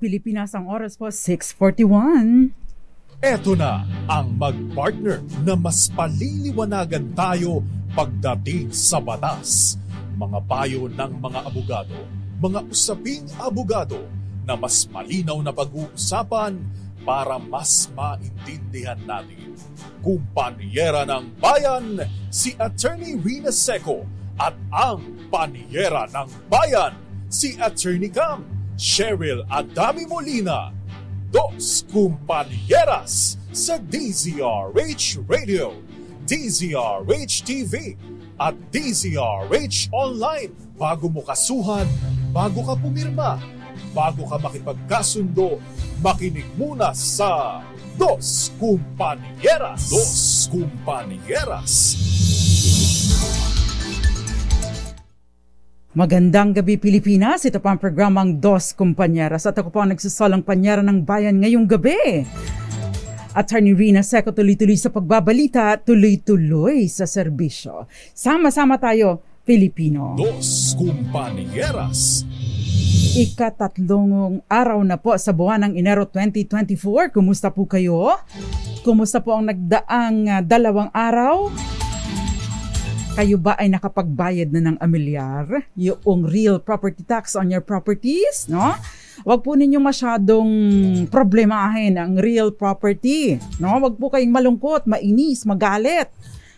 Pilipinas, ang oras po 6:41. Eto na ang mag-partner na mas paliliwanagan tayo pagdating sa batas. Mga payo ng mga abogado, mga usaping abogado na mas malinaw na pag-uusapan para mas maintindihan natin. Kumpanyera ng Bayan, si Attorney Rina Seco at ang Panyera ng Bayan, si Attorney Cam Cheryl Adami Molina. Dos Kumpanyeras sa DZRH Radio, DZRH TV at DZRH Online. Bago mo kasuhan, bago ka pumirma, bago ka makipagkasundo, makinig muna sa Dos Kumpanyeras. Dos Kumpanyeras. Magandang gabi Pilipinas, ito pa ang programang Dos Kumpanyeras at ako po ang nagsasalang panyera ng bayan ngayong gabi. Attorney Rina Seco, tuloy-tuloy sa pagbabalita, tuloy-tuloy sa serbisyo. Sama-sama tayo, Pilipino. Dos Kumpanyeras. Ikatatlong araw na po sa buwan ng Enero 2024. Kumusta po kayo? Kumusta po ang nagdaang 2 araw? Kayo ba ay nakapagbayad na ng amilyar? Yung real property tax on your properties, no? Huwag po ninyo masyadong problemahin ang real property, no? Huwag po kayong malungkot, mainis, magalit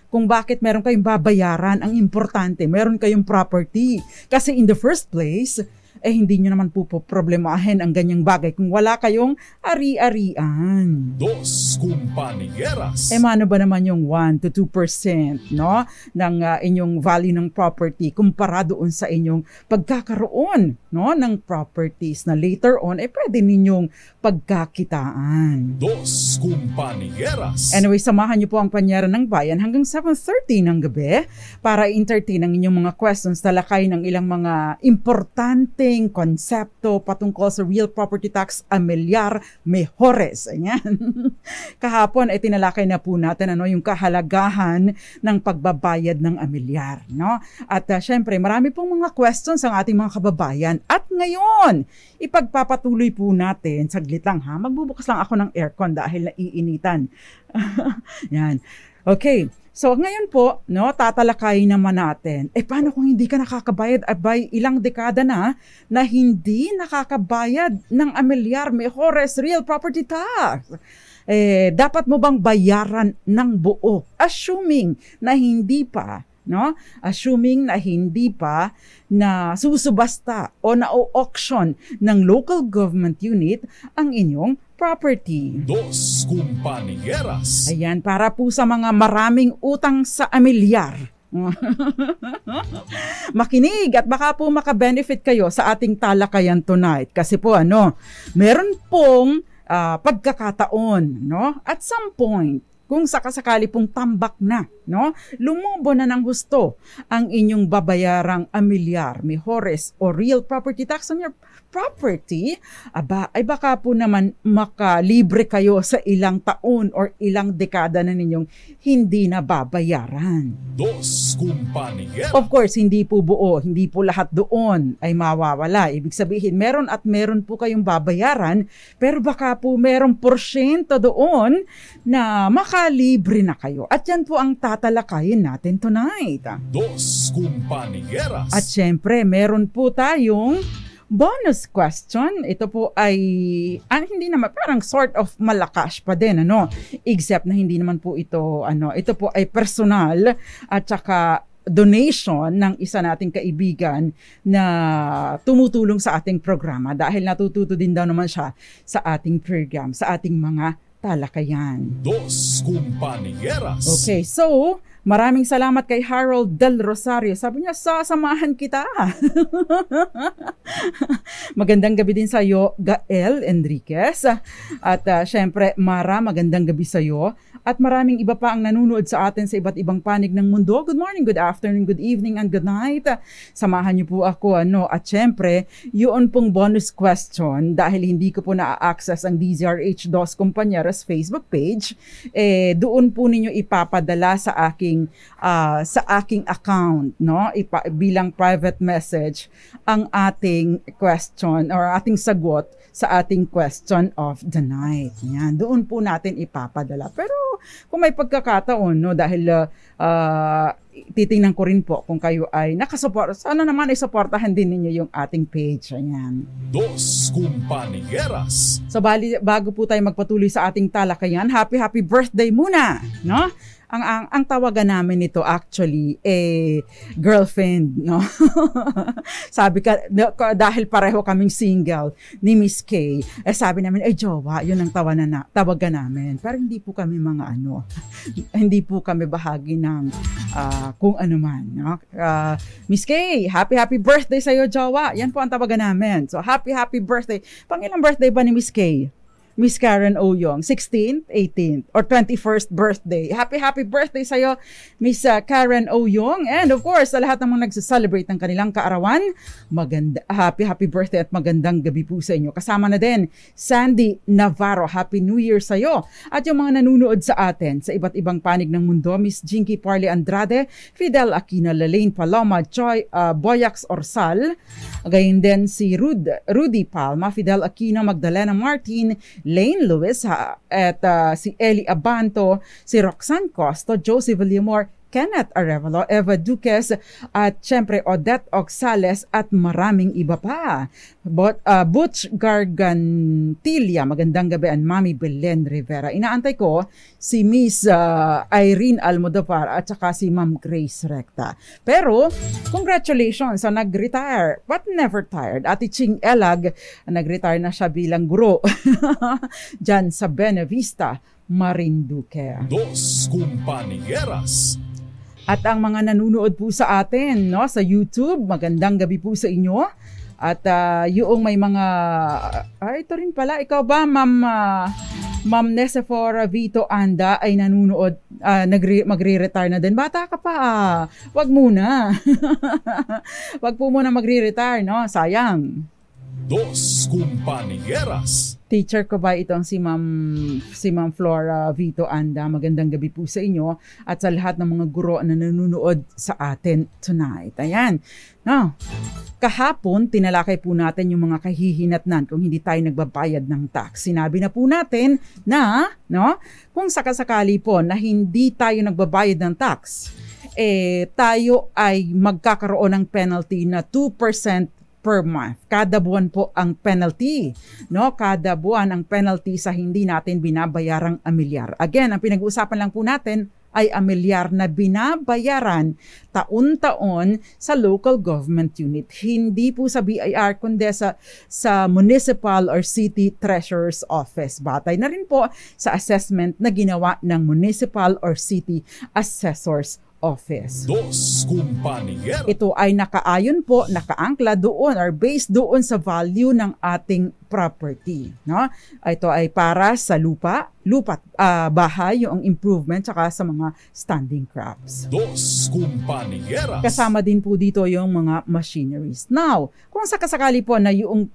kung bakit meron kayong babayaran. Ang importante, meron kayong property. Kasi in the first place, hindi nyo naman po problemahin ang ganyang bagay kung wala kayong ari-arian. Dos Kumpanyeras. Mano ba naman yung 1 to 2%, no, ng inyong value ng property kumpara doon sa inyong pagkakaroon, no, ng properties na later on pwede ninyong pagkakitaan. Dos Kumpanyeras. Anyway, samahan niyo po ang Panyera ng Bayan hanggang 7:30 ng gabi para entertain ang inyong mga questions, talakay ng ilang mga importante konsepto patungkol sa real property tax amilyar mejores. Ayan. Kahapon ay tinalakay na po natin yung kahalagahan ng pagbabayad ng amilyar, no? At syempre, marami pong mga questions ang ating mga kababayan. At ngayon, ipagpapatuloy po natin, saglit lang ha, magbubukas lang ako ng aircon dahil naiinitan. Yan. Okay. So ngayon po, no, tatalakayin naman natin, paano kung hindi ka nakakabayad by ilang dekada na hindi nakakabayad ng amilyar mejores real property tax? Dapat mo bang bayaran ng buo? Assuming na hindi pa, no? Assuming na hindi pa na susubasta o na-auction ng local government unit ang inyong property. Dos Kumpanyeras. Ayan, para po sa mga maraming utang sa amilyar. Makinig at baka po makabenefit kayo sa ating talakayan tonight. Kasi po meron pong pagkakataon, no? At some point, kung sakasakali pong tambak na, no, lumubo na ng husto ang inyong babayarang amilyar mejores o real property tax on your property, ay baka po naman makalibre kayo sa ilang taon or ilang dekada na ninyong hindi na babayaran. Dos Kumpanyeras. Of course, hindi po buo, hindi po lahat doon ay mawawala. Ibig sabihin, meron at meron po kayong babayaran, pero baka po merong porsyento doon na makalibre na kayo. At yan po ang tatalakayin natin tonight. Dos Kumpanyeras. At syempre, meron po tayong bonus question. Ito po ay hindi naman parang sort of malakas pa din, except na hindi naman po ito ito po ay personal at saka donation ng isa nating kaibigan na tumutulong sa ating programa dahil natututo din daw naman siya sa ating program, sa ating mga talakayan. Dos Kumpanyeras. Okay, so maraming salamat kay Harold Del Rosario. Sabi niya, sasamahan kita. Magandang gabi din sa iyo, Gael Enriquez. At syempre, Mara, magandang gabi sa iyo. At maraming iba pa ang nanunood sa atin sa iba't ibang panig ng mundo. Good morning, good afternoon, good evening, and good night. Samahan niyo po ako, at syempre, yun pong bonus question, dahil hindi ko po na-access ang DZRH Dos Compañeros Facebook page, doon po ninyo ipapadala sa aking account, bilang private message ang ating question or ating sagot sa ating question of the night. Yan, doon po natin ipapadala. Pero kung may pagkakataon, dahil titingnan ko rin po kung kayo ay nakasupport, sana naman ay supportahan din ninyo yung ating page. Ayan. Dos Compañeras. So bago po tayo magpatuloy sa ating talakayan, happy birthday muna, no? Ang tawagan namin nito actually girlfriend, no? Sabi dahil pareho kaming single ni Miss K, sabi namin jowa, yun ang tawagan namin. Pero hindi po kami mga hindi po kami bahagi ng kung ano man, no? Miss K, happy birthday sa iyo, jowa. Yan po ang tawagan namin. So happy birthday. Pangilang birthday ba ni Miss K? Miss Karen Oyong, 16th, 18th, or 21st birthday. Happy birthday sa'yo, Miss Karen Oyong. And of course, sa lahat ng mga nagsa-celebrate ng kanilang kaarawan, happy birthday at magandang gabi po sa inyo. Kasama na din, Sandy Navarro, Happy New Year sa'yo. At yung mga nanunood sa atin sa iba't ibang panig ng mundo, Miss Jinky Parley Andrade, Fidel Aquino, Lalaine Paloma, Joy Boyax Orsal, gayon din si Rudy Palma, Fidel Aquino, Magdalena Martin, Lane Lewis, at si Eli Abanto, si Roxanne Costo, Josie Villamor, Kenneth Arevalo, Eva Duques, at syempre Odette Oxales at maraming iba pa. Butch Gargantilia, magandang gabi, and Mami Belen Rivera. Inaantay ko si Miss Irene Almodovar at saka si Ma'am Grace Recta. Pero congratulations sa nag-retire but never tired. Ate Ching Elag, nag-retire na siya bilang guro dyan sa Benavista, Marinduque. Dos Compañeras. At ang mga nanunood po sa atin, sa YouTube, magandang gabi po sa inyo. At yung may mga, ito rin pala, ikaw ba, Ma'am Nesefora Vito Anda ay nanunood, magre-retire na din. Bata ka pa, wag muna. Wag po muna magre-retire, sayang. Dos Compañeras. Teacher ko ba itong si Ma'am Flora Vito Anda? Magandang gabi po sa inyo at sa lahat ng mga guro na nanonood sa atin tonight. Ayan. Now, kahapon, tinalakay po natin yung mga kahihinatnan kung hindi tayo nagbabayad ng tax. Sinabi na po natin na, kung sakasakali po na hindi tayo nagbabayad ng tax, tayo ay magkakaroon ng penalty na 2% per month. Kada buwan po ang penalty, Kada buwan ang penalty sa hindi natin binabayarang amilyar. Again, ang pinag-uusapan lang po natin ay amilyar na binabayaran taon-taon sa local government unit. Hindi po sa BIR kundi sa municipal or city treasurer's office. Batay na rin po sa assessment na ginawa ng municipal or city assessor's office. Dos Compañeras. Ito ay nakaangkla doon or based doon sa value ng ating property. Ito ay para sa lupa, bahay, yung improvement, saka sa mga standing crops. Dos Compañeras. Kasama din po dito yung mga machineries. Now, kung sakasakali po na yung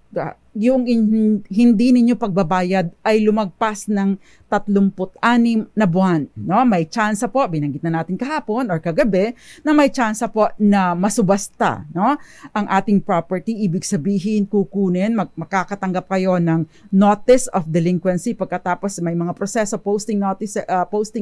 hindi ninyo pagbabayad ay lumagpas ng 36 na buwan, may tsansa po, binanggit na natin kahapon or kagabi, na may tsansa po na masubasta, ang ating property. Ibig sabihin, kukunin, makakatanggap kayo ng notice of delinquency pagkatapos may mga proseso, posting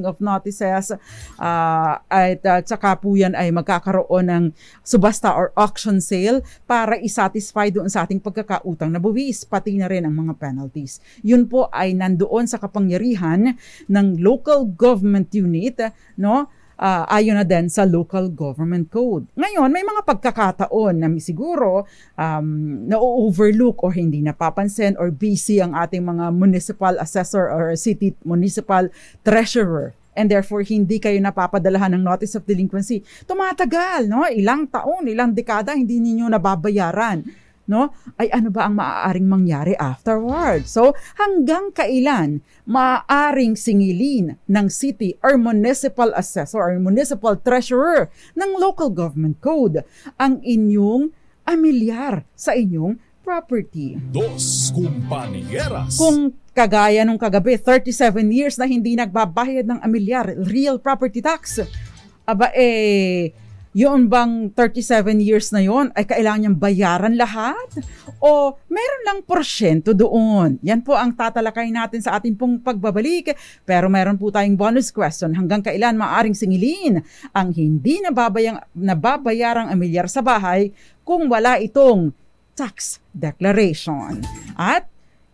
of notices, at saka po yan ay magkakaroon ng subasta or auction sale para isatisfy doon sa ating pagkakautang na buwis, pati na rin ang mga penalties. Yun po ay nandoon sa kapangyarihan ng local government unit, ayon na din sa local government code. Ngayon, may mga pagkakataon na siguro na-overlook or hindi napapansin or busy ang ating mga municipal assessor or city municipal treasurer. And therefore, hindi kayo napapadalahan ng notice of delinquency. Tumatagal, ilang taon, ilang dekada, hindi ninyo nababayaran. no, ay ano ba ang maaaring mangyari afterward. So, hanggang kailan maaaring singilin ng city or municipal assessor or municipal treasurer ng local government code ang inyong amilyar sa inyong property. Dos Compañeras. Kung kagaya nung kagabi, 37 years na hindi nagbabayad ng amilyar, real property tax, aba yun bang 37 years na yon ay kailangan niyang bayaran lahat? O meron lang porsyento doon? Yan po ang tatalakay natin sa ating pong pagbabalik. Pero meron po tayong bonus question. Hanggang kailan maaaring singilin ang hindi nababayarang amilyar sa bahay kung wala itong tax declaration? At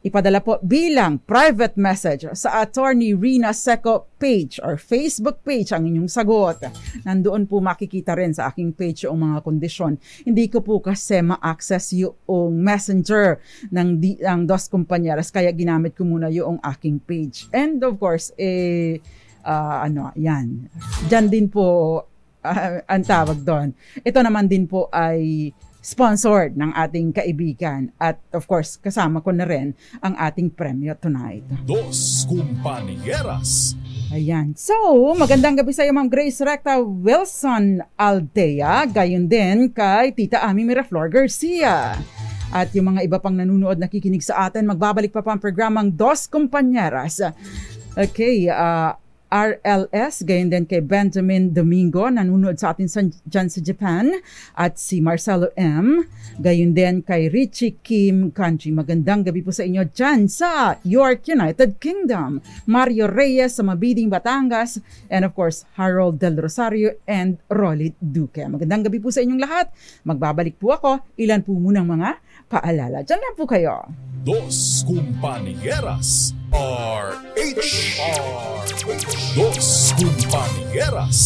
ipadala po bilang private message sa Attorney Rina Seco page or Facebook page ang inyong sagot. Nandoon po makikita rin sa aking page yung mga kondisyon. Hindi ko po kasi ma-access yung messenger ng Dos Compañeras, kaya ginamit ko muna yung aking page. And of course, yan. Diyan din po ang tawag doon. Ito naman din po ay sponsored ng ating kaibigan at of course kasama ko na rin ang ating premyo tonight. Dos Compañeras. Ayan. So, magandang gabi sa iyo Ma'am Grace Recta Wilson Aldea, gayon din kay Tita Ami Miraflor Garcia. At yung mga iba pang nanunood, nakikinig sa atin, magbabalik pa ang programang Dos Compañeras. Okay, RLS, gayon din kay Benjamin Domingo, nanonood sa atin dyan sa Japan, at si Marcelo M, gayon din kay Richie Kim Kanji. Magandang gabi po sa inyo dyan sa York, United Kingdom. Mario Reyes sa Mabiding, Batangas, and of course, Harold Del Rosario and Rolly Duque. Magandang gabi po sa inyong lahat. Magbabalik po ako. Ilan po munang mga paalala. Dyan lang po kayo. Dos Compañeras. RH. Dos Compañeras.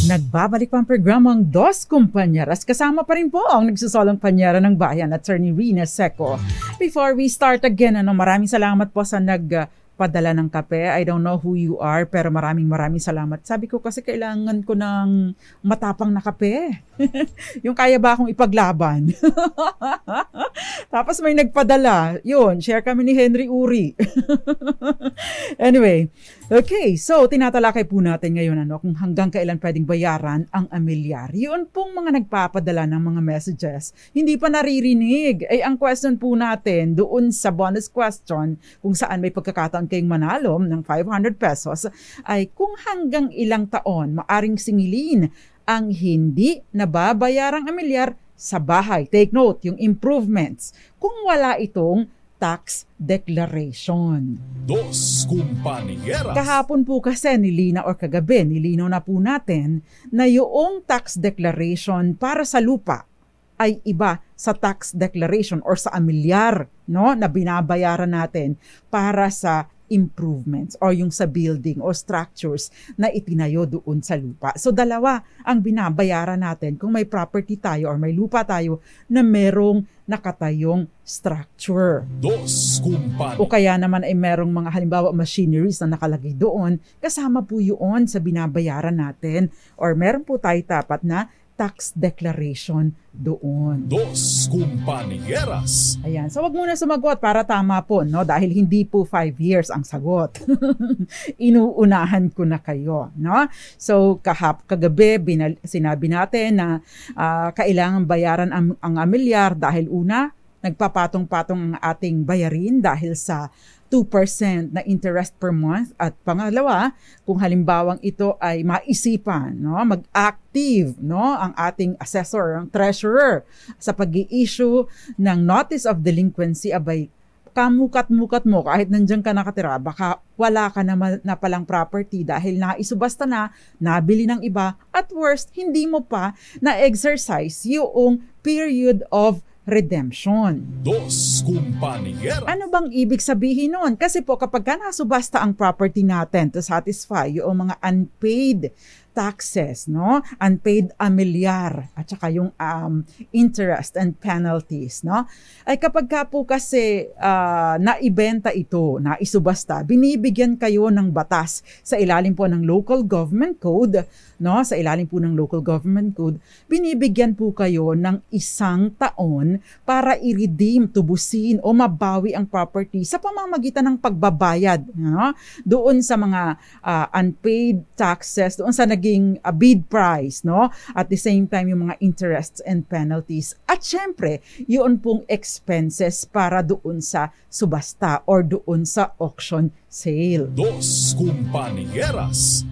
Nagbabalik pa ang programang Dos Compañeras. Kasama pa rin po ang nagsusolong panyera ng bayan, Attorney Rina Seco. Before we start again, maraming salamat po sa nagpadala ng kape. I don't know who you are, pero maraming salamat. Sabi ko kasi kailangan ko ng matapang na kape. Yung kaya ba akong ipaglaban? Tapos may nagpadala. Yun, share kami ni Henry Uri. Anyway, okay. So, tinatalakay po natin ngayon kung hanggang kailan pwedeng bayaran ang amilyar. Yun pong mga nagpapadala ng mga messages. Hindi pa naririnig. Ang question po natin doon sa bonus question, kung saan may pagkakataon kayong manalo ng 500 pesos, ay kung hanggang ilang taon maaring singilin ang hindi nababayarang amilyar sa bahay. Take note, yung improvements. Kung wala itong tax declaration. Dos Compañeras. Kahapon po kasi kagabi, nilinaw na po natin na yung tax declaration para sa lupa ay iba sa tax declaration or sa amilyar, na binabayaran natin para sa improvements or yung sa building or structures na itinayo doon sa lupa. So dalawa ang binabayaran natin kung may property tayo or may lupa tayo na merong nakatayong structure. Dos Compañeras. O kaya naman ay merong mga halimbawa machineries na nakalagay doon, kasama po yun sa binabayaran natin or meron po tayo tapat na tax declaration doon. Dos Compañeras. Ayan. So, wag muna sumagot para tama po, dahil hindi po 5 years ang sagot. Inuunahan ko na kayo, So, kagabi, sinabi natin na kailangan bayaran ang amilyar dahil una, nagpapatong-patong ang ating bayarin dahil sa 2% na interest per month. At pangalawa, kung halimbawang ito ay maisipan, mag-active ang ating assessor, ang treasurer sa pag-i-issue ng notice of delinquency, abay, kamukat-mukat mo kahit nandiyan ka nakatira, baka wala ka na palang property dahil naisubasta na, nabili ng iba, at worst, hindi mo pa na-exercise yung period of redemption. Dos Compañeras. Ano bang ibig sabihin nun? Kasi po kapag nasubasta ang property natin to satisfy yung mga unpaid taxes, no? Unpaid amilyar at saka yung interest and penalties, no? Ay kapag ka po kasi naibenta ito, naisubasta, binibigyan kayo ng batas sa ilalim po ng Local Government Code, no? Sa ilalim po ng Local Government Code, binibigyan po kayo ng 1 taon para i-redeem, tubusin o mabawi ang property sa pamamagitan ng pagbabayad, no? Doon sa mga unpaid taxes, doon sa naging bid price, no? At the same time yung mga interests and penalties. At syempre, yun pong expenses para doon sa subasta or doon sa auction sale. Dos Compañeras.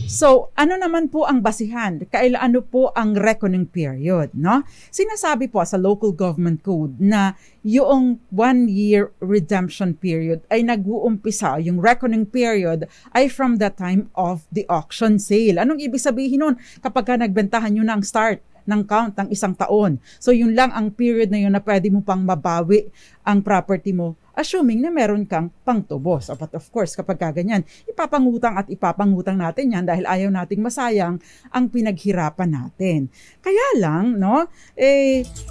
So, ano naman po ang basihan? Ano po ang reckoning period, no? Sinasabi po sa Local Government Code na yung 1-year redemption period ay nag-uumpisa, yung reckoning period ay from the time of the auction sale. Anong ibig sabihin nun? Kapag ka nagbentahan nyo na ang start ng count ng 1 taon. So, yun lang ang period na yun na pwede mo pang mabawi ang property mo, assuming na meron kang pangtubos. But of course, kapag kaganyan, ipapangutang natin yan dahil ayaw nating masayang ang pinaghirapan natin. Kaya lang, no,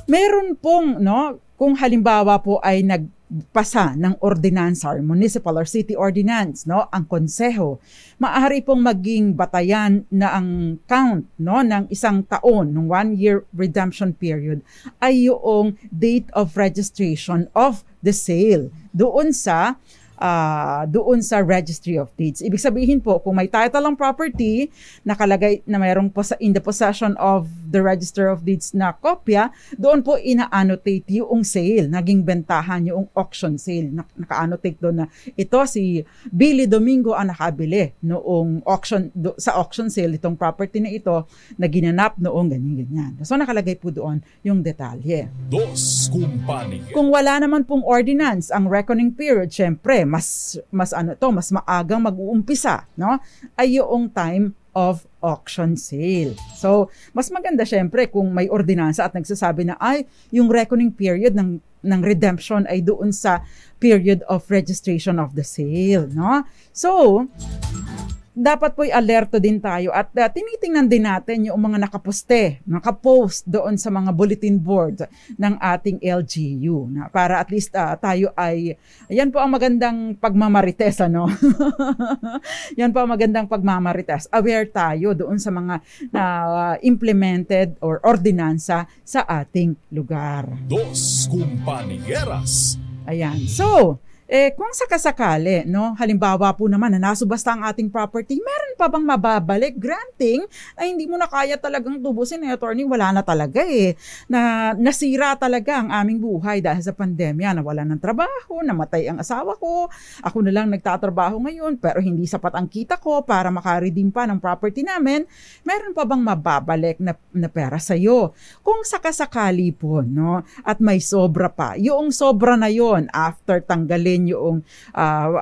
meron pong, no, kung halimbawa po ay nagpasa ng ordinansa or municipal or city ordinance, no, ang konseho, maaari pong maging batayan na ang count, no, ng 1 taon, ng 1-year redemption period ay yung date of registration of the sale doon sa Registry of Deeds. Ibig sabihin po, kung may title ang property, nakalagay na mayroong in the possession of the Register of Deeds na kopya, doon po ina-annotate yung sale, naging bentahan yung auction sale. Naka-annotate doon na ito si Billy Domingo ang nakabili noong sa auction sale itong property na ito na ginanap noong ganyan-ganyan. So nakalagay po doon yung detalye. Dos Compañeras. Kung wala naman pong ordinance ang reckoning period, syempre mas maagang mag-uumpisa, no? Ay yung time of auction sale. So, mas maganda syempre kung may ordinansa at nagsasabi na yung reckoning period ng redemption ay doon sa period of registration of the sale, no? So, dapat po'y alerto din tayo at tinitingnan din natin yung mga nakapost doon sa mga bulletin board ng ating LGU na para at least tayo ay, yan po ang magandang pagmamarites, ano? Yan po ang magandang pagmamarites. Aware tayo doon sa mga implemented or ordinansa sa ating lugar. Dos Compañeras. Ayan. So, kung sakasakali, no, halimbawa po naman na nasubasta ang ating property, meron pa bang mababalik? Granting ay hindi mo na kaya talagang tubusin, attorney, wala na talaga na nasira talaga ang aming buhay dahil sa pandemya, nawala ng trabaho, namatay ang asawa ko, ako na lang nagtatrabaho ngayon pero hindi sapat ang kita ko para makaredeem pa ng property namin, meron pa bang mababalik na pera sa'yo? Kung sakasakali po, no, at may sobra pa, yung sobra na yon after tanggalin yung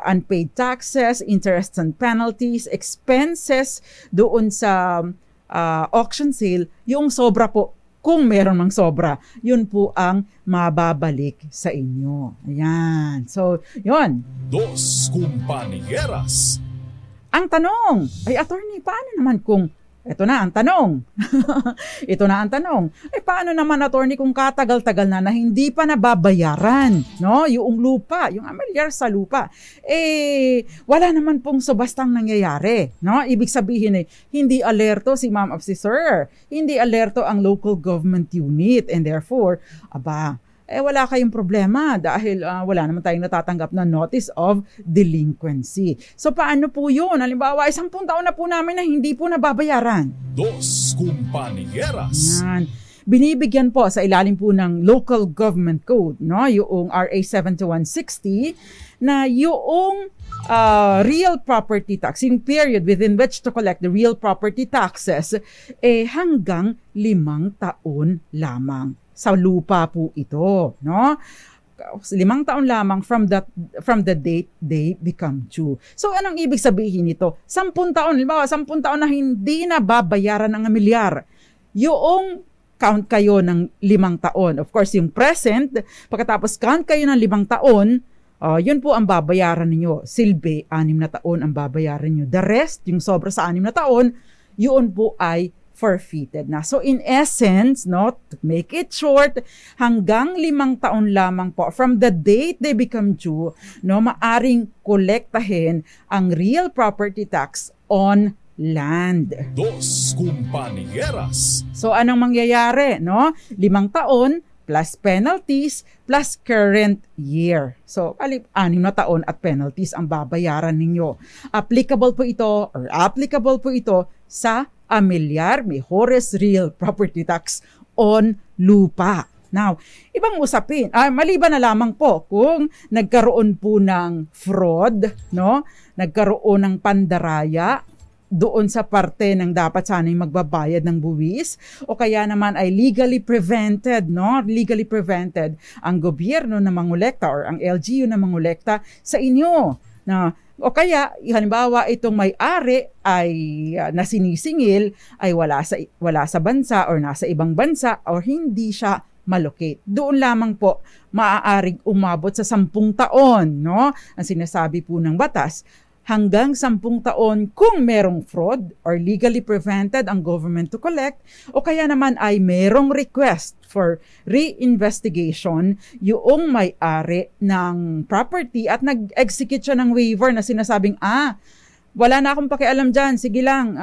unpaid taxes, interests and penalties, expenses doon sa auction sale, yung sobra po, kung meron mang sobra, yun po ang mababalik sa inyo. Ayan. So, yun. Dos Compañeras. Ang tanong, attorney, paano naman kung ito na ang tanong. Ito na ang tanong. Paano naman, attorney, kung katagal-tagal na hindi pa nababayaran, no? Yung lupa, yung amilyar sa lupa. Wala naman pong subastang nangyayari, no? Ibig sabihin hindi alerto si ma'am of si sir. Hindi alerto ang local government unit and therefore, wala kayong problema dahil wala naman tayong natatanggap na notice of delinquency. So paano po yun? Halimbawa, 10 taon na po namin na hindi po nababayaran. Dos Compañeras. Yan. Binibigyan po sa ilalim po ng Local Government Code, no, yung RA 7160, na yung real property tax, yung period within which to collect the real property taxes, hanggang 5 taon lamang. Sa lupa po ito, no? 5 taon lamang from the date they become due. So, anong ibig sabihin nito? 10 taon, halimbawa, 10 taon na hindi na babayaran ng amilyar. Yung count kayo ng 5 taon. Of course, yung present, pagkatapos count kayo ng 5 taon, yun po ang babayaran ninyo. Silbi, 6 na taon ang babayaran nyo. The rest, yung sobra sa 6 na taon, yun po ay forfeited na. So in essence, no, to make it short, hanggang 5 taon lamang po from the date they become due, no, maaring kolektahin ang real property tax on land. Dos Compañeras. So anong mangyayari, no? 5 taon plus penalties plus current year. So 6 na taon at penalties ang babayaran ninyo. Applicable po ito sa Amilyar Mejores Real Property Tax on lupa. Now, ibang usapin, maliban na lamang po kung nagkaroon po ng fraud, no? Nagkaroon ng pandaraya doon sa parte ng dapat sana'y magbabayad ng buwis, o kaya naman ay legally prevented, no? Legally prevented ang gobyerno na mangolekta or ang LGU na mangolekta sa inyo. Na o kaya, halimbawa, itong may-ari ay nasinisingil, ay wala sa bansa or nasa ibang bansa or hindi siya malocate. Doon lamang po maaaring umabot sa 10 taon, no? Ang sinasabi po ng batas, hanggang 10 taon kung merong fraud or legally prevented ang government to collect, o kaya naman ay merong request for reinvestigation yung may-ari ng property at nag-execute siya ng waiver na sinasabing, wala na akong pakialam dyan, sige lang,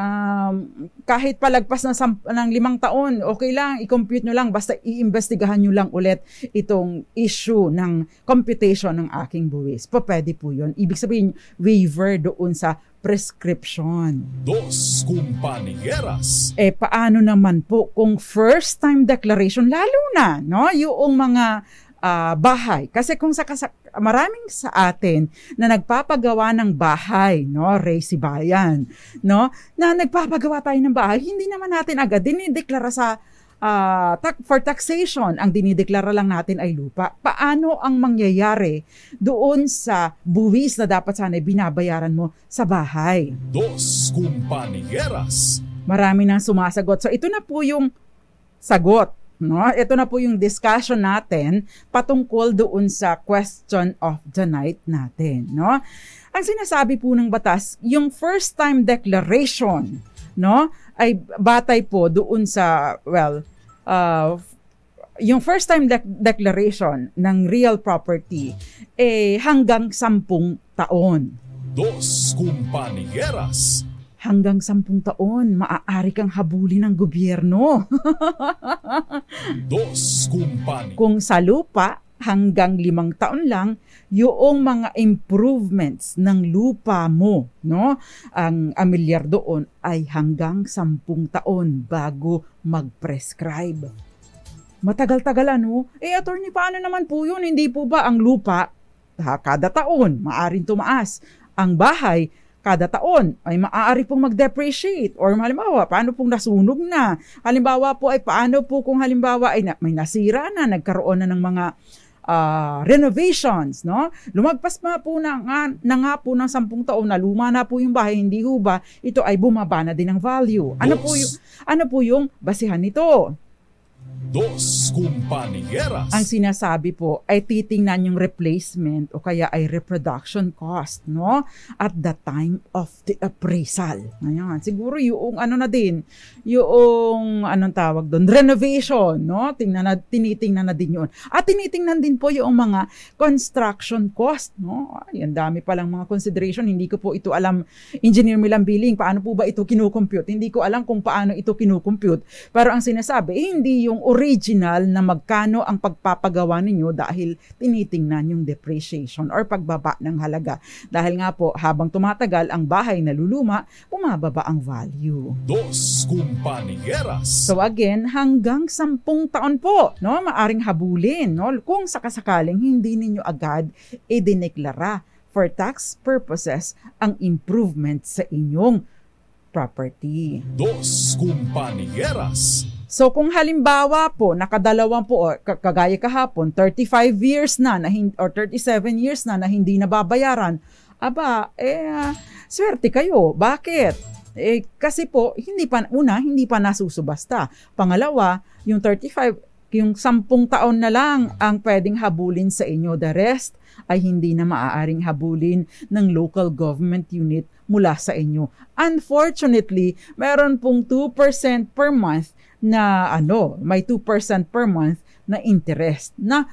kahit palagpas ng 5 taon, okay lang, i-compute nyo lang, basta i-investigahan nyo lang ulit itong issue ng computation ng aking buwis. Pwede po yun. Ibig sabihin, waiver doon sa prescription. Dos Compañeras. Paano naman po kung first time declaration, lalo na, no, yung mga bahay. Kasi kung maraming sa atin na nagpapagawa ng bahay, no, Ray Sibayan, no, na nagpapagawa tayo ng bahay, hindi naman natin agad dinideklara sa for taxation. Ang dinideklara lang natin ay lupa. Paano ang mangyayari doon sa buwis na dapat sana binabayaran mo sa bahay? Dos Compañeras. Marami nang sumasagot. So ito na po yung sagot. No, ito na po yung discussion natin patungkol doon sa question of the night natin, no? Ang sinasabi po ng batas, yung first time declaration, no, ay batay po doon sa yung first time declaration ng real property hanggang 10 taon. Dos Compañeras. Hanggang 10 taon, maaari kang habulin ng gobyerno. Dos Compañeras. Kung sa lupa, hanggang 5 taon lang, yung mga improvements ng lupa mo, no? Ang amilyar doon ay hanggang 10 taon bago mag-prescribe. Matagal-tagal ano? Attorney, paano naman po yun? Hindi po ba ang lupa, kada taon, maaaring tumaas? Ang bahay, kada taon ay maaari pong mag-depreciate, or halimbawa, paano pong nasunog na? Halimbawa po ay paano po kung halimbawa ay may nasira na, nagkaroon na ng mga renovations, no? Lumagpas pa po na nga po ng 10 taon na luma na po yung bahay, hindi ho ba ito ay bumaba na din ang value? Ano po yung basihan nito? Dos Compañeras. Ang sinasabi po ay titingnan yung replacement o kaya ay reproduction cost, no? At the time of the appraisal. Ayan. Siguro yung na din, yung anong tawag doon, renovation, no? Tinitingnan na din yun. At tinitingnan din po yung mga construction cost, no? Ay, ang dami palang mga consideration. Hindi ko po ito alam, Engineer Milam Billing, paano po ba ito kinukompute? Hindi ko alam kung paano ito kinukompute. Pero ang sinasabi, hindi yung original na magkano ang pagpapagawa ninyo dahil tinitingnan yung depreciation or pagbaba ng halaga. Dahil nga po, habang tumatagal ang bahay naluluma, bumababa ang value. Dos Compañeras. So again, hanggang 10 taon po, no, maaring habulin, no, kung sakasakaling hindi ninyo agad idineklara for tax purposes ang improvement sa inyong property. Dos Compañeras. So kung halimbawa po, nakadalawang po, kagaya kahapon, 35 years na, or 37 years na hindi nababayaran, swerte kayo. Bakit? Kasi po, hindi pa nasusubasta. Pangalawa, yung 10 taon na lang ang pwedeng habulin sa inyo. The rest ay hindi na maaaring habulin ng local government unit mula sa inyo. Unfortunately, meron pong 2% per month na may 2% per month na interest na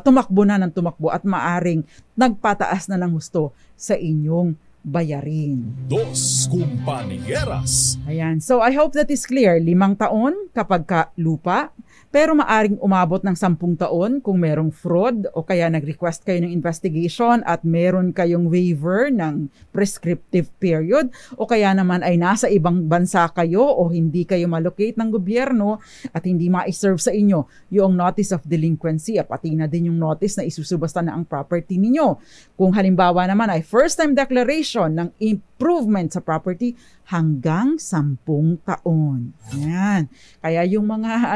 tumakbo na ng tumakbo at maaring nagpataas na ng husto sa inyong bayarin. Dos Compañeras. Ayan. So, I hope that is clear. 5 taon kapag lupa, pero maaring umabot ng 10 taon kung merong fraud o kaya nag-request kayo ng investigation at meron kayong waiver ng prescriptive period o kaya naman ay nasa ibang bansa kayo o hindi kayo malocate ng gobyerno at hindi ma-serve sa inyo yung notice of delinquency at pati na din yung notice na isusubasta na ang property ninyo. Kung halimbawa naman ay first-time declaration ng improvement sa property hanggang 10 taon. Yan. Kaya yung mga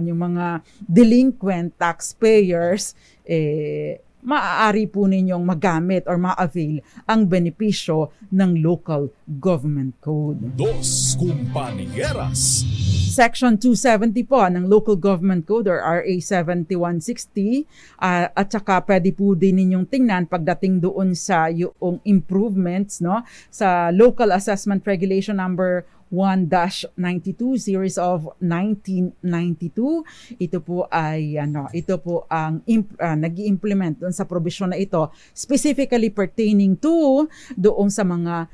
yung mga delinquent taxpayers, maaari po ninyong magamit or ma-avail ang benepisyo ng local government code. Dos Compañeras. Section 270 po ng Local Government Code or RA 7160 at saka pwede po din ninyong tingnan pagdating doon sa yung improvements sa Local Assessment Regulation number 1-92 series of 1992. Ito po ay ang nag-i-implement doon sa provision na ito specifically pertaining to doon sa mga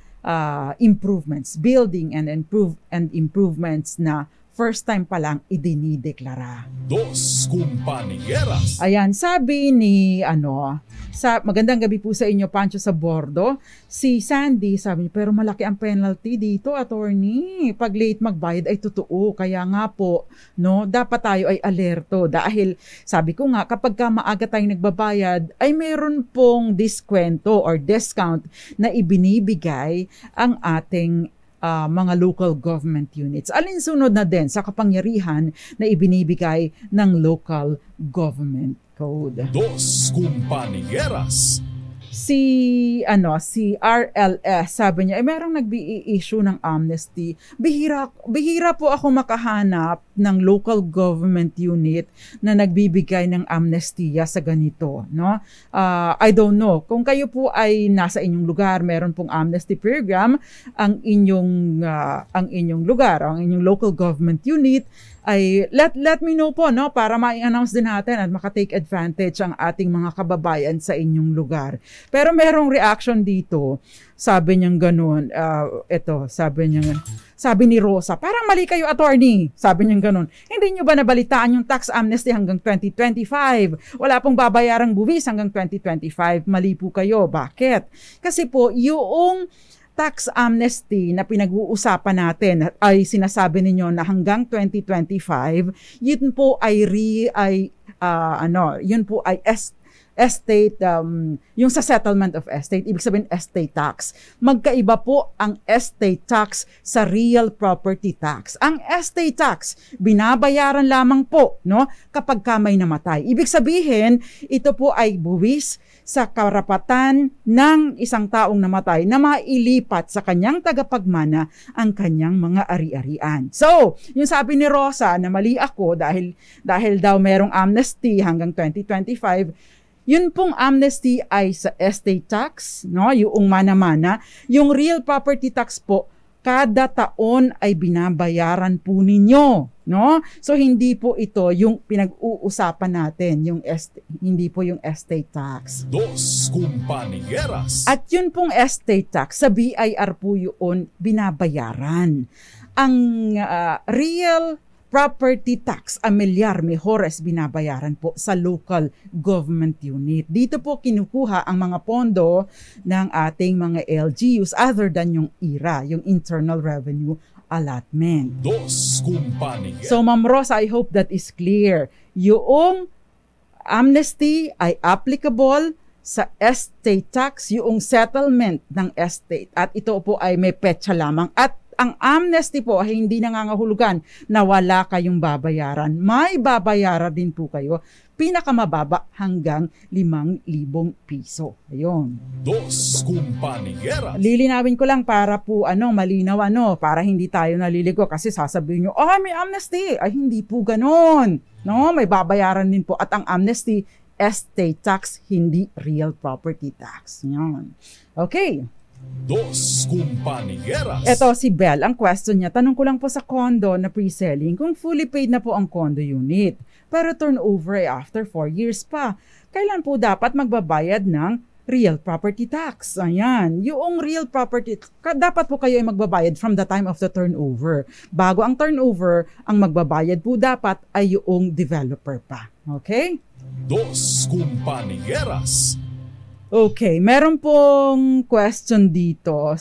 improvements, building and improvements na first time pa lang idinideklara. Dos Compañeras. Ayan, sabi ni magandang gabi po sa inyo, Pancho sa bordo. Si Sandy, sabi niya, pero malaki ang penalty dito, attorney. Pag late magbayad ay totoo. Kaya nga po, dapat tayo ay alerto. Dahil, sabi ko nga, kapag maaga tayong nagbabayad, ay meron pong diskwento or discount na ibinibigay ang ating mga local government units. Alinsunod na din sa kapangyarihan na ibinibigay ng local government code. Dos Compañeras. Si RLS, sabi niya, merong nag-i-issue ng amnesty. Bihira po ako makahanap ng local government unit na nagbibigay ng amnestiya sa ganito. I don't know. Kung kayo po ay nasa inyong lugar, meron pong amnesty program, ang inyong lugar, ang inyong local government unit, ay let me know po para ma-announce din natin at makatake advantage ang ating mga kababayan sa inyong lugar. Pero merong reaction dito, sabi niyang ganun, sabi ni Rosa, parang mali kayo, attorney. Sabi niyang ganun, hindi niyo ba nabalitaan yung tax amnesty hanggang 2025? Wala pong babayarang buwis hanggang 2025. Mali po kayo. Bakit? Kasi po, yung tax amnesty na pinag-uusapan natin ay sinasabi ninyo na hanggang 2025, yun po ay estate, yung sa settlement of estate, ibig sabihin estate tax. Magkaiba po ang estate tax sa real property tax. Ang estate tax, binabayaran lamang po kapag may namatay. Ibig sabihin, ito po ay buwis sa karapatan ng isang taong namatay na mailipat sa kanyang tagapagmana ang kanyang mga ari-arian. So, yung sabi ni Rosa na mali ako dahil daw merong amnesty hanggang 2025, yun pong amnesty ay sa estate tax, yung mana-mana. Yung real property tax po, kada taon ay binabayaran po ninyo. So, hindi po ito yung pinag-uusapan natin, hindi po yung estate tax. Dos Compañeras. At yun pong estate tax, sa BIR po yun binabayaran. Ang real property tax, amilyar mejores binabayaran po sa local government unit. Dito po kinukuha ang mga pondo ng ating mga LGUs other than yung IRA, yung Internal Revenue Allotment. Dos Compañeras. So, Ma'am Rosa, I hope that is clear. Yung amnesty ay applicable sa estate tax, yung settlement ng estate. At ito po ay may petsa lamang. At ang amnesty po ay hindi nangangahulugan na wala kayong babayaran. May babayaran din po kayo. Pinakamababa hanggang 5,000 piso. Ayun. Dos Compañeras. Lilinawin ko lang para po malinaw para hindi tayo naliligo kasi sasabihin nyo, may amnesty. Ay, hindi po ganon. May babayaran din po. At ang amnesty, estate tax, hindi real property tax. Yan. Okay. Dos Compañeras. Ito si Belle, ang question niya, tanong ko lang po sa condo na pre-selling kung fully paid na po ang condo unit, pero turnover ay after 4 years pa. Kailan po dapat magbabayad ng real property tax? Ayan, yung real property, dapat po kayo ay magbabayad from the time of the turnover. Bago ang turnover, ang magbabayad po dapat ay yung developer pa. Okay? Dos Compañeras. Okay, meron pong question dito.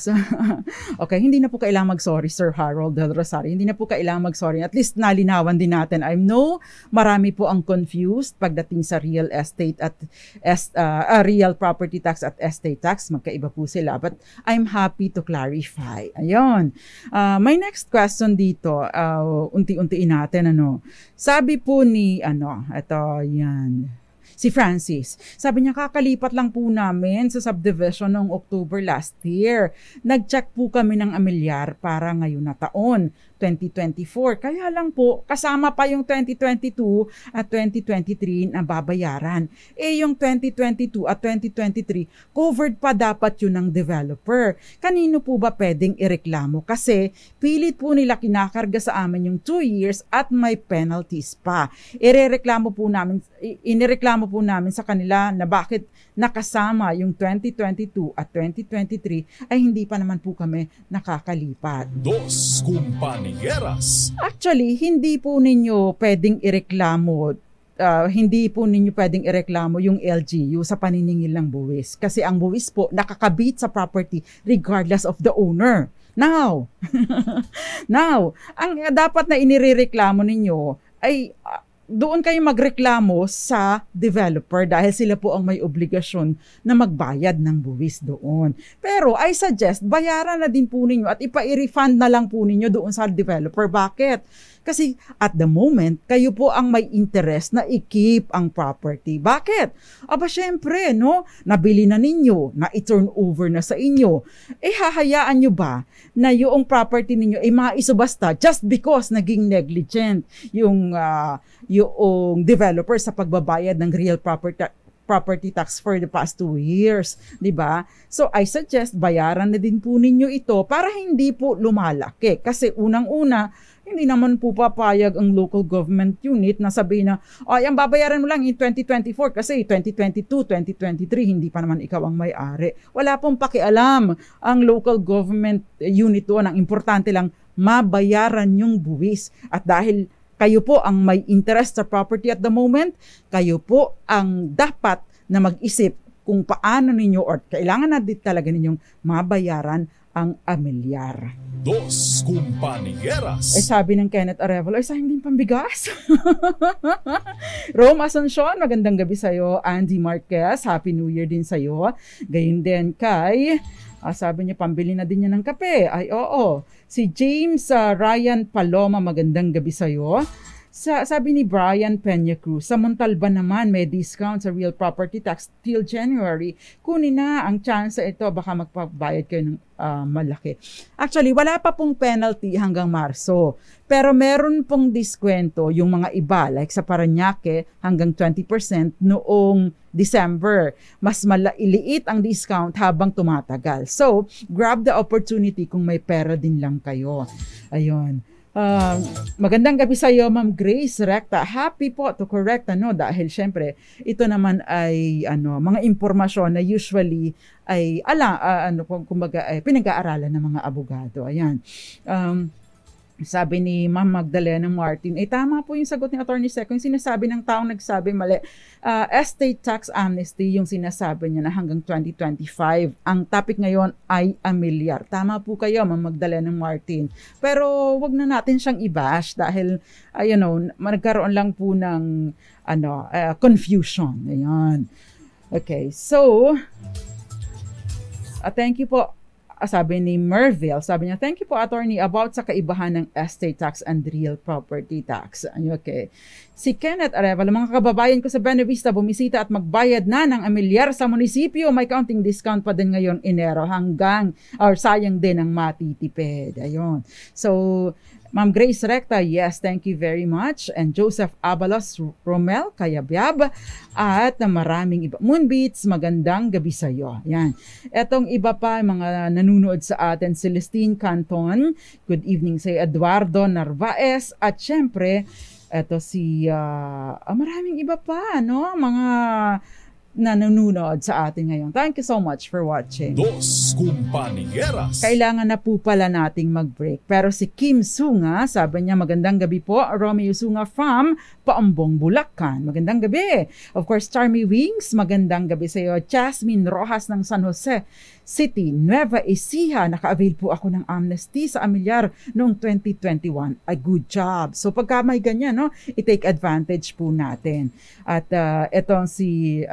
Okay, hindi na po kailangan mag-sorry, Sir Harold Del Rosario. Hindi na po kailangan mag-sorry. At least nalinawan din natin. I know marami po ang confused pagdating sa real estate at real property tax at estate tax. Magkaiba po sila. But I'm happy to clarify. Ayun. My next question dito, unti-untiin natin. Sabi po ni, ito, yan. Si Francis, sabi niya kakalipat lang po namin sa subdivision noong October last year. Nag-check po kami ng amilyar para ngayon na taon, 2024. Kaya lang po, kasama pa yung 2022 at 2023 na babayaran. Yung 2022 at 2023, covered pa dapat yun ng developer. Kanino po ba pwedeng ireklamo? Kasi pilit po nila kinakarga sa amin yung 2 years at may penalties pa. Inireklamo po namin sa kanila na bakit nakasama yung 2022 at 2023 ay hindi pa naman po kami nakakalipat. Dos Compañeras. Actually, hindi po ninyo pwedeng ireklamo yung LGU sa paniningil ng buwis. Kasi ang buwis po nakakabit sa property regardless of the owner. Now, ang dapat na inirereklamo ninyo ay doon kayo magreklamo sa developer dahil sila po ang may obligasyon na magbayad ng buwis doon. Pero I suggest, bayaran na din po ninyo at ipa-refund na lang po ninyo doon sa developer. Bakit? Kasi at the moment, kayo po ang may interest na i-keep ang property. Bakit? Aba syempre, nabili na ninyo, na i-turn over na sa inyo. Hahayaan nyo ba na yung property ninyo ay maisubasta just because naging negligent yung developer sa pagbabayad ng real property tax for the past 2 years, 'di ba? So I suggest bayaran na din po ninyo ito para hindi po lumalaki. Kasi unang-una, hindi naman po papayag ang local government unit na sabihin na, ang babayaran mo lang in 2024 kasi 2022, 2023, hindi pa naman ikaw ang may-ari. Wala pong pakialam ang local government unit doon. Ang importante lang, mabayaran yung buwis. At dahil kayo po ang may interest sa property at the moment, kayo po ang dapat na mag-isip kung paano ninyo or kailangan na din talaga ninyong mabayaran ang amilyar. Dos Compañeras. Sabi ng Kenneth Arevalo, sayang din pambigas. Rome Asuncion, magandang gabi sa'yo. Andy Marquez, Happy New Year din sa'yo. Gayun din kay, sabi niya, pambili na din niya ng kape. Ay, oo. Si James Ryan Paloma, magandang gabi sa'yo. Sabi ni Brian Peña Cruz, sa Montalban naman may discount sa real property tax till January. Kunin na ang chance ito, baka magpabayad kayo ng malaki. Actually, wala pa pong penalty hanggang Marso. Pero meron pong diskwento yung mga iba, like sa Parañaque, hanggang 20% noong December. Mas iliit ang discount habang tumatagal. So, grab the opportunity kung may pera din lang kayo. Ayun. Magandang gabi sa iyo, Ma'am Grace Recta. Happy po to correct dahil syempre ito naman ay mga impormasyon na usually ay kumbaga pinag-aaralan ng mga abogado. Ayan. Sabi ni Ma'am Magdalena Martin, tama po yung sagot ni Attorney Seco, yung sinasabi ng taong nagsabi mali. Estate tax amnesty yung sinasabi niya na hanggang 2025. Ang topic ngayon ay amilyar. Tama po kayo, Ma'am Magdalena Martin. Pero wag na natin siyang i-bash dahil, nagkaroon lang po ng confusion. Ayan. Okay, so, thank you po. Sabi ni Merville, sabi niya, thank you po, attorney, about sa kaibahan ng estate tax and real property tax. Okay. Si Kenneth Arevalo, mga kababayan ko sa Benavista, bumisita at magbayad na ng amilyar sa munisipyo. May counting discount pa din ngayon Enero hanggang, or sayang din ang matitipid. Ayun. So, Ma'am Grace Recta, yes, thank you very much. And Joseph Abalos Romel, Kayabyab, at maraming iba. Moonbeats, magandang gabi sa iyo. Yan. Etong iba pa, mga nanonood sa atin, Celestine Canton, good evening sa Eduardo Narvaez, at syempre, eto si, maraming iba pa, no? Mga nanonood sa atin ngayon. Thank you so much for watching. Dos Compañeras. Kailangan na po pala nating mag-break. Pero si Kim Sunga, sabi niya, magandang gabi po. Romeo Sunga from Paambong, Bulacan. Magandang gabi. Of course, Charmy Wings, magandang gabi sa iyo. Jasmine Rojas ng San Jose City, Nueva Ecija. Naka-avail po ako ng amnesty sa Amilyar noong 2021. A good job. So pagka may ganyan, no, i-take advantage po natin. At etong si,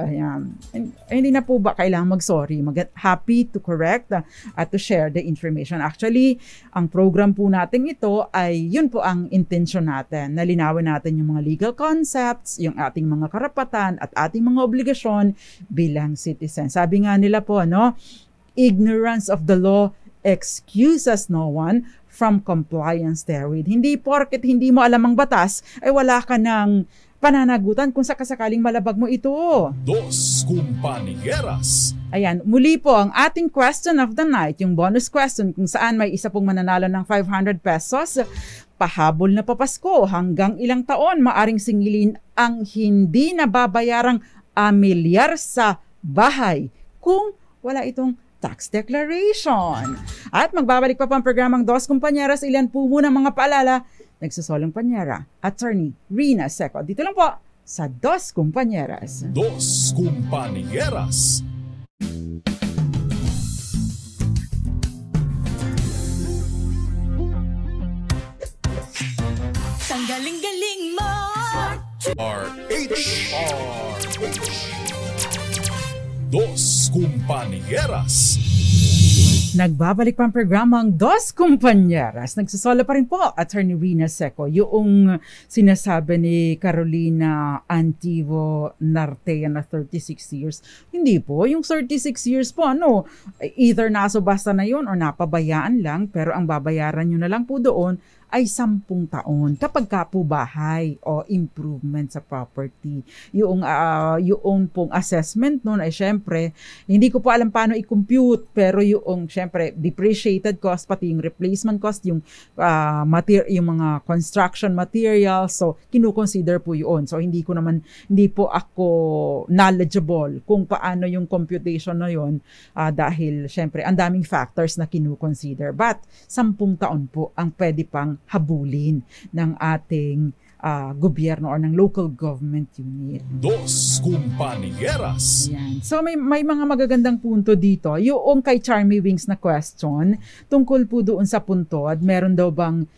hindi na po ba kailangan mag-sorry? Happy to correct at to share the information. Actually, ang program po natin ito ay yun po ang intention natin. Nalinawin natin yung mga legal concepts, yung ating mga karapatan at ating mga obligasyon bilang citizen. Sabi nga nila po, no, ignorance of the law excuses no one from compliance therewith. Hindi porket hindi mo alam ang batas, ay wala ka ng pananagutan kung sakasakaling malabag mo ito. Dos Compañeras. Ayan, muli po ang ating question of the night, yung bonus question kung saan may isa pong mananalo ng 500 pesos. Pahabol na papasko, hanggang ilang taon maaring singilin ang hindi nababayarang amilyar sa bahay kung wala itong tax declaration. At magbabalik pa pang programang Dos Compañeras. Ilan po muna mga paalala. Nagsasolong Panyera, Attorney Rina Seco. Dito lang po sa Dos Compañeras. Dos Compañeras. Ang galing-galing mo! RH. Dos Compañeras. Nagbabalik pa ang programang Dos Compañeras. Nagsasolo pa rin po, Attorney Rina Seco. Yung sinasabi ni Carolina Antivo Nartea na 36 years. Hindi po. Yung 36 years po, either nasubasta na yun or napabayaan lang. Pero ang babayaran nyo na lang po doon ay 10 taon kapag ka po bahay o improvement sa property. Yung pong assessment nun ay syempre, hindi ko po alam paano i-compute, pero yung syempre depreciated cost, pati yung replacement cost, yung mga construction materials, so kinukonsider po yun. So hindi po ako knowledgeable kung paano yung computation na yun, dahil syempre ang daming factors na kinukonsider. But 10 taon po ang pwede pang habulin ng ating gobyerno or ng local government unit. Dos Compañeras. Ayan. So may mga magagandang punto dito. Yung kay Charmy Wings na question, tungkol po doon sa puntod, meron daw bang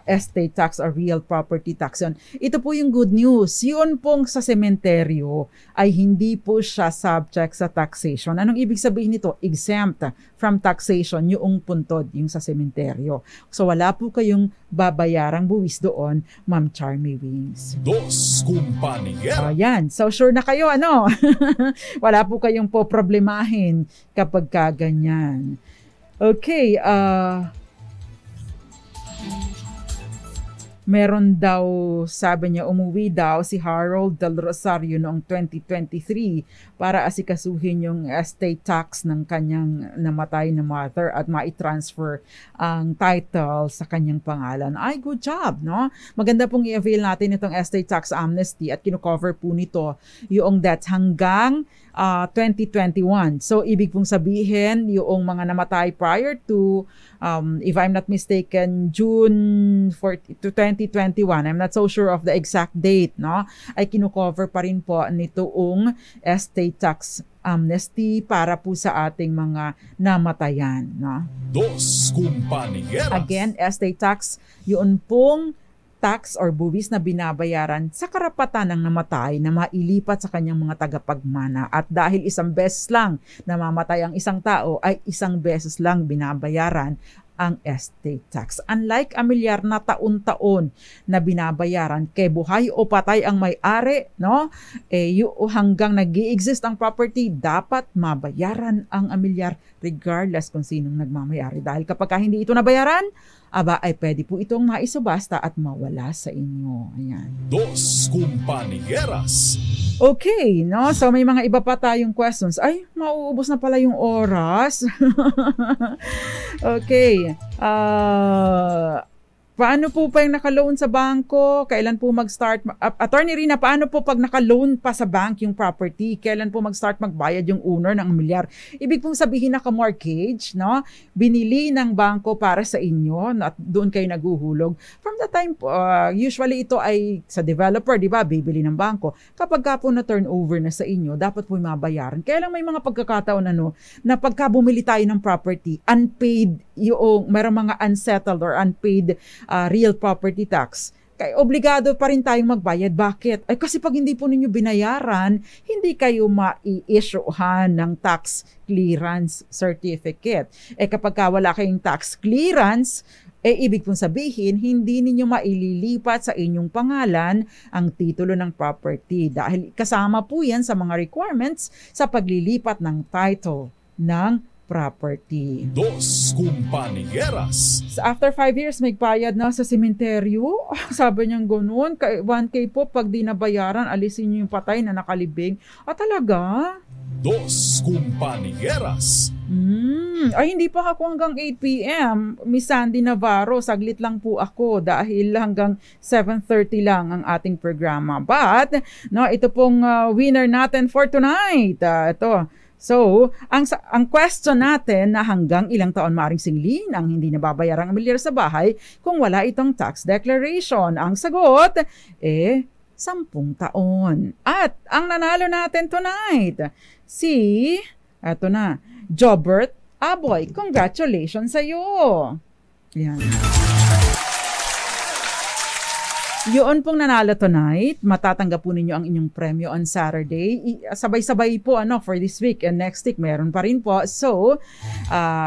estate tax or real property tax yun? Ito po yung good news. Yun pong sa sementeryo ay hindi po siya subject sa taxation. Anong ibig sabihin nito? Exempt from taxation yung puntod, yung sa sementeryo. So wala po kayong babayarang buwis doon, Ma'am Charmy Wings. Dos Compañeras. Ayan. So sure na kayo, wala po kayong poproblemahin kapag kaganyan. Okay, meron daw, sabi niya, umuwi daw si Harold Del Rosario noong 2023 para asikasuhin yung estate tax ng kanyang namatay na mother at mai-transfer ang title sa kanyang pangalan. Ay, good job, no? Maganda pong i-avail natin itong estate tax amnesty at kino-cover po nito yung debts hanggang 2021. So, ibig pong sabihin, yung mga namatay prior to, if I'm not mistaken, June 40 to 2021, I'm not so sure of the exact date, no? Ay kino-cover pa rin po nitoong estate tax amnesty para po sa ating mga namatayan, no? Dos Compañeras. Again, estate tax, yun pong tax or buwis na binabayaran sa karapatan ng namatay na mailipat sa kanyang mga tagapagmana. At dahil isang beses lang namamatay ang isang tao, ay isang beses lang binabayaran ang estate tax. Unlike amilyar na taon-taon na binabayaran kay buhay o patay ang may-ari, no? Hanggang nag-i-exist ang property, dapat mabayaran ang amilyar regardless kung sinong nagmamayari. Dahil kapag hindi ito nabayaran, ay pwede po itong maisubasta at mawala sa inyo. Ayan. Dos Compañeras. Okay, no? So may mga iba pa tayong questions. Ay, mauubos na pala yung oras. Okay. Paano po pa yung naka-loan sa bangko? Kailan po mag-start? Attorney Rina, paano po pag naka-loan pa sa bank yung property? Kailan po mag-start magbayad yung owner ng amilyar? Ibig pong sabihin naka-mortgage, no? Binili ng bangko para sa inyo at doon kayo naguhulog. From the time po, usually ito ay sa developer, di ba? Bibili ng bangko. Kapag ka po na turnover na sa inyo, dapat po mabayaran. Kaya lang may mga pagkakataon na pagka bumili tayo ng property, unpaid yung merong mga unsettled or unpaid real property tax, kaya obligado pa rin tayong magbayad. Bakit? Ay kasi pag hindi po ninyo binayaran, hindi kayo mai-issuehan ng tax clearance certificate. Kapag wala kayong tax clearance, ibig pong sabihin, hindi ninyo maililipat sa inyong pangalan ang titulo ng property. Dahil kasama po yan sa mga requirements sa paglilipat ng title ng property. Dos Compañeras. After 5 years, may bayad na sa sementeryo. Sabi niyang ganoon. 1K po pag di nabayaran, alisin niyo yung patay na nakalibing. Talaga? Dos Compañeras. Ay, hindi pa ako hanggang 8 p.m. Miss Sandy Navarro, saglit lang po ako dahil hanggang 7:30 lang ang ating programa. But, no, ito pong winner natin for tonight. Ito. So, ang question natin na hanggang ilang taon maaring singlin ang hindi nababayarang amilyar sa bahay kung wala itong tax declaration. Ang sagot, 10 taon. At ang nanalo natin tonight, eto na, Jobert Aboy. Congratulations sa iyo. Yan. Yun pong nanalo tonight, matatanggap po ninyo ang inyong premyo on Saturday. Sabay-sabay po for this week and next week meron pa rin po. So,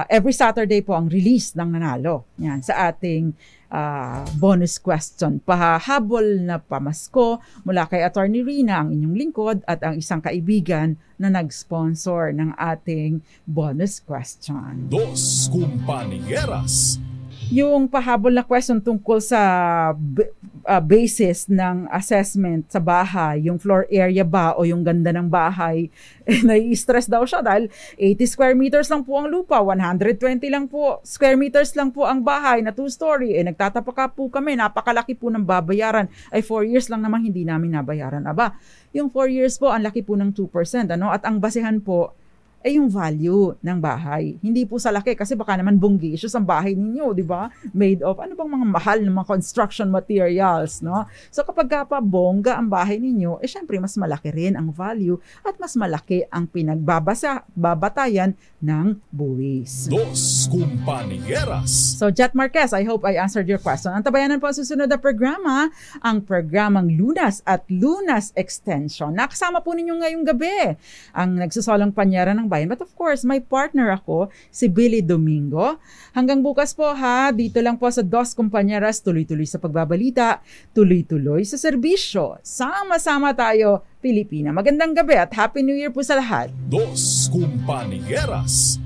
every Saturday po ang release ng nanalo. Yan, sa ating bonus question. Pahabol na pamasko mula kay Attorney Rina, ang inyong lingkod, at ang isang kaibigan na nag-sponsor ng ating bonus question. Dos Compañeras. Yung pahabol na question tungkol sa basis ng assessment sa bahay, yung floor area ba o yung ganda ng bahay, nai-stress daw siya dahil 80 square meters lang po ang lupa, 120 lang po square meters lang po ang bahay na 2-story. Nagtatapaka po kami, napakalaki po ng babayaran. 4 years lang naman hindi namin nabayaran. Yung 4 years po, ang laki po ng 2%. At ang basehan po, yung value ng bahay. Hindi po sa laki kasi baka naman bunggisyo ang bahay ninyo, di ba? Made of ano bang mga mahal na mga construction materials, no? So kapag pa bongga ang bahay ninyo, syempre mas malaki rin ang value at mas malaki ang pinagbabatayan ng buwis. Dos Compañeras. So Jet Marquez, I hope I answered your question. Ang tabayanan po ang susunod na programa, ang programang Lunas at Lunas Extension. Nakasama po ninyo ngayong gabi ang nagsusolong panyera ng bayan. But of course, my partner ako, si Billy Domingo. Hanggang bukas po dito lang po sa Dos Compañeras, tuloy-tuloy sa pagbabalita, tuloy-tuloy sa serbisyo. Sama-sama tayo, Pilipina. Magandang gabi at Happy New Year po sa lahat. Dos Compañeras.